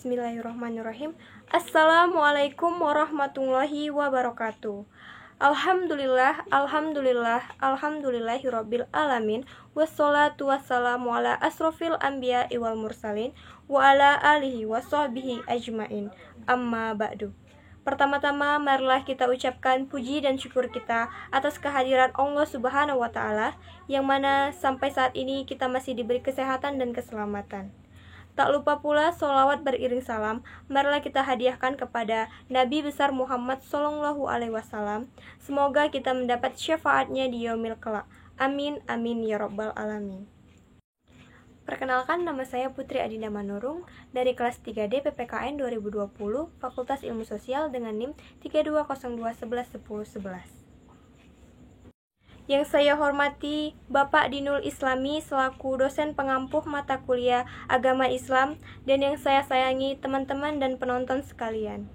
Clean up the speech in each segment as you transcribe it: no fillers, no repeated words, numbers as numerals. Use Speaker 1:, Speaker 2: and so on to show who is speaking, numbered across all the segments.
Speaker 1: Bismillahirrahmanirrahim. Assalamualaikum warahmatullahi wabarakatuh. Alhamdulillahirabbil alamin. Wassalatu wassalamu ala asrofil anbiya'i wal mursalin wa ala alihi wa sahbihi ajmain. Amma ba'du. Pertama-tama marilah kita ucapkan puji dan syukur kita atas kehadiran Allah Subhanahu wa taala yang mana sampai saat ini kita masih diberi kesehatan dan keselamatan. Tak lupa pula sholawat beriring salam marilah kita hadiahkan kepada Nabi besar Muhammad SAW. Semoga kita mendapat syafaatnya di yaumil kelak. Amin amin ya rabbal alamin. Perkenalkan, nama saya Putri Adinda Manurung dari kelas 3D PPKN 2020 Fakultas Ilmu Sosial dengan NIM 3202111011. Yang saya hormati Bapak Dinul Islami selaku dosen pengampuh mata kuliah Agama Islam, dan yang saya sayangi teman-teman dan penonton sekalian.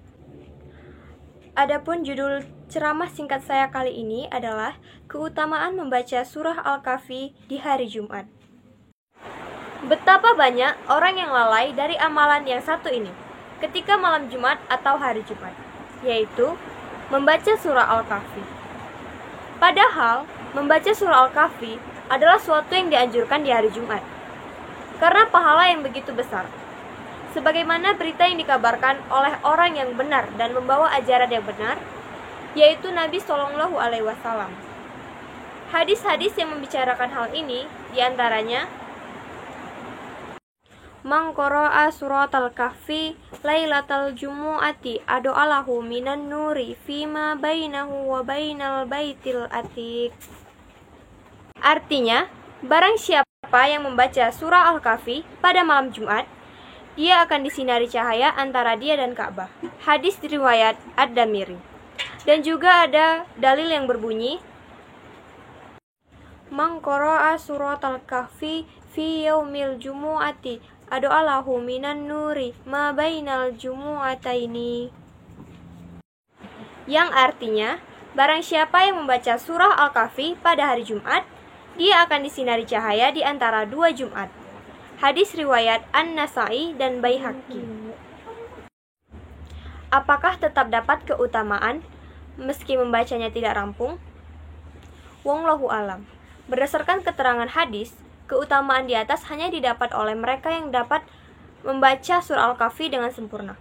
Speaker 1: Adapun judul ceramah singkat saya kali ini adalah keutamaan membaca surah Al-Kahfi di hari Jumat. Betapa banyak orang yang lalai dari amalan yang satu ini ketika malam Jumat atau hari Jumat, yaitu membaca surah Al-Kahfi. Padahal, membaca surah Al-Kahfi adalah suatu yang dianjurkan di hari Jumat, karena pahala yang begitu besar. Sebagaimana berita yang dikabarkan oleh orang yang benar dan membawa ajaran yang benar, yaitu Nabi SAW. Hadis-hadis yang membicarakan hal ini, diantaranya, Man qara'a suratal kahfi lailatal jumu'ati ado'alahu minan nuri fima bainahu wa bainal baitil atiq. Artinya, barang siapa yang membaca surah Al-Kahfi pada malam Jumat, dia akan disinari cahaya antara dia dan Ka'bah. Hadis riwayat Ad-Damiri. Dan juga ada dalil yang berbunyi, Man qara'a suratal kahfi fi yaumil jumu'ati ado'alahu minan nuri ma bainal jumu'ataini. Yang artinya, barang siapa yang membaca surah Al-Kahfi pada hari Jumat, dia akan disinari cahaya di antara dua Jumat. Hadis riwayat An-Nasa'i dan Baihaqi. Apakah tetap dapat keutamaan meski membacanya tidak rampung? Wallahu alam. Berdasarkan keterangan hadis, keutamaan di atas hanya didapat oleh mereka yang dapat membaca surah Al-Kahfi dengan sempurna.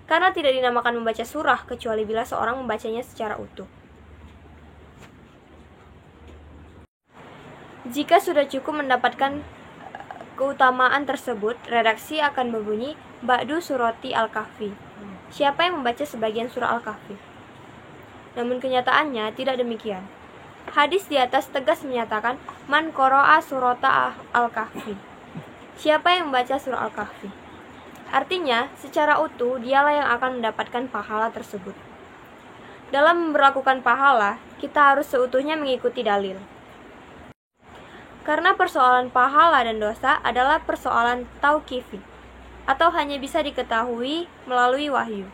Speaker 1: Karena tidak dinamakan membaca surah kecuali bila seorang membacanya secara utuh. Jika sudah cukup mendapatkan keutamaan tersebut, redaksi akan berbunyi Ba'du surati Al-Kahfi. Siapa yang membaca sebagian surah Al-Kahfi? Namun kenyataannya tidak demikian. Hadis di atas tegas menyatakan Man qara'a surata Al-Kahfi. Siapa yang membaca surah Al-Kahfi? Artinya, secara utuh dialah yang akan mendapatkan pahala tersebut. Dalam memperlakukan pahala, kita harus seutuhnya mengikuti dalil. Karena persoalan pahala dan dosa adalah persoalan tauqifi, atau hanya bisa diketahui melalui wahyu.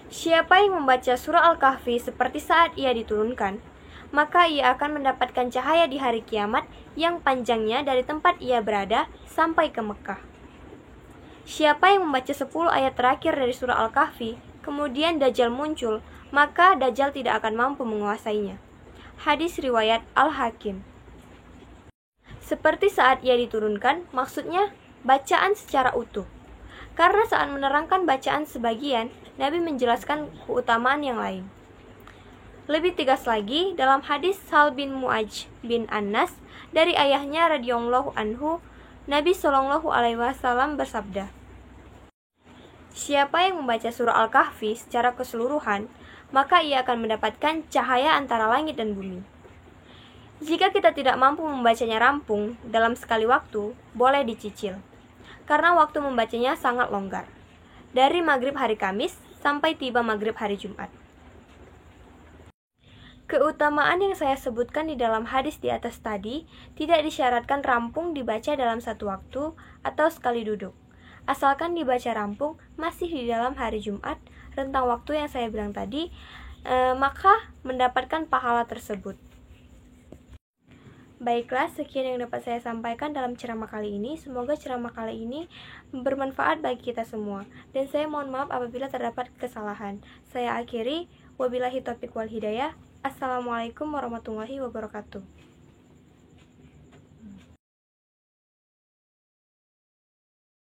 Speaker 1: Siapa yang membaca surah Al-Kahfi seperti saat ia diturunkan, maka ia akan mendapatkan cahaya di hari kiamat yang panjangnya dari tempat ia berada sampai ke Mekah. Siapa yang membaca 10 ayat terakhir dari surah Al-Kahfi, kemudian Dajjal muncul, maka Dajjal tidak akan mampu menguasainya. Hadis riwayat Al-Hakim. Seperti saat ia diturunkan, maksudnya bacaan secara utuh. Karena saat menerangkan bacaan sebagian, Nabi menjelaskan keutamaan yang lain. Lebih tegas lagi, dalam hadis Sal bin Mu'adj bin Anas dari ayahnya radhiyallahu anhu, Nabi SAW bersabda, Siapa yang membaca surah Al-Kahfi secara keseluruhan, maka ia akan mendapatkan cahaya antara langit dan bumi. Jika kita tidak mampu membacanya rampung dalam sekali waktu, boleh dicicil. Karena waktu membacanya sangat longgar, dari maghrib hari Kamis sampai tiba maghrib hari Jumat. Keutamaan yang saya sebutkan di dalam hadis di atas tadi tidak disyaratkan rampung dibaca dalam satu waktu atau sekali duduk. Asalkan dibaca rampung masih di dalam hari Jumat, rentang waktu yang saya bilang tadi, maka mendapatkan pahala tersebut. Baiklah, sekian yang dapat saya sampaikan dalam ceramah kali ini. Semoga ceramah kali ini bermanfaat bagi kita semua. Dan saya mohon maaf apabila terdapat kesalahan. Saya akhiri, wabillahi taufiq wal hidayah. Assalamualaikum warahmatullahi wabarakatuh.